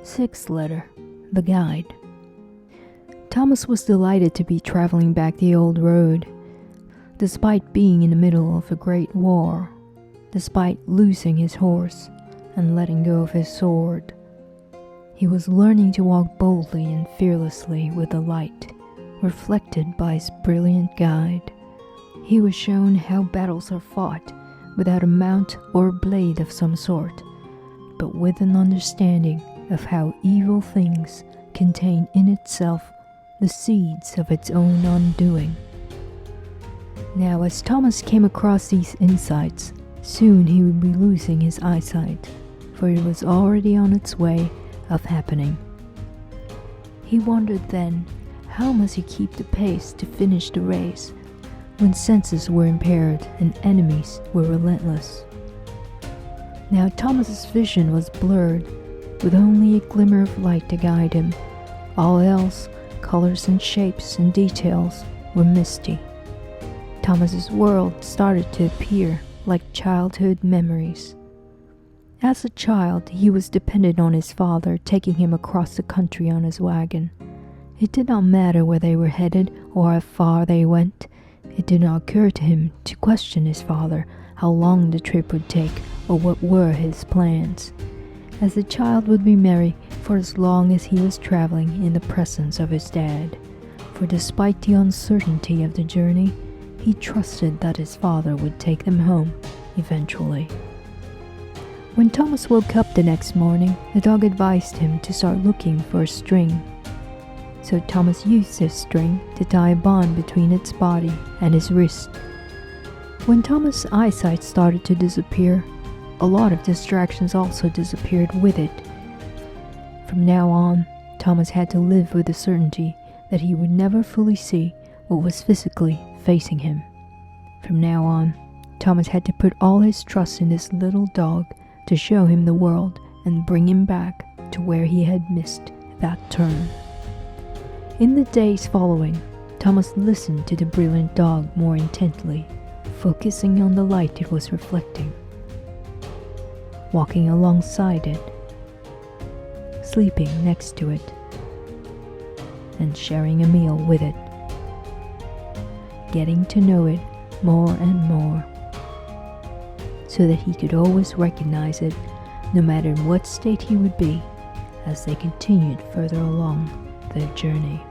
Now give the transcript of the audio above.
Sixth letter, the guide. Thomas was delighted to be traveling back the old road, despite being in the middle of a great war, despite losing his horse and letting go of his sword. He was learning to walk boldly and fearlessly with the light, reflected by his brilliant guide. He was shown how battles are fought without a mount or a blade of some sort, but with an understanding of how evil things contain in itself the seeds of its own undoing. Now, as Thomas came across these insights, soon he would be losing his eyesight, for it was already on its way of happening. He wondered then, how must he keep the pace to finish the race when senses were impaired and enemies were relentless? Now Thomas's vision was blurred, with only a glimmer of light to guide him. All else, colors and shapes and details, were misty. Thomas's world started to appear like childhood memories. As a child, he was dependent on his father taking him across the country on his wagon. It did not matter where they were headed or how far they went. It did not occur to him to question his father how long the trip would take or what were his plans. As the child would be merry for as long as he was traveling in the presence of his dad, for despite the uncertainty of the journey, he trusted that his father would take them home eventually. When Thomas woke up the next morning, the dog advised him to start looking for a string. So Thomas used this string to tie a bond between its body and his wrist. When Thomas' eyesight started to disappear, a lot of distractions also disappeared with it. From now on, Thomas had to live with the certainty that he would never fully see what was physically facing him. From now on, Thomas had to put all his trust in this little dog to show him the world and bring him back to where he had missed that turn. In the days following, Thomas listened to the brilliant dog more intently, focusing on the light it was reflecting, walking alongside it, sleeping next to it, and sharing a meal with it, getting to know it more and more, so that he could always recognize it no matter in what state he would be as they continued further along their journey.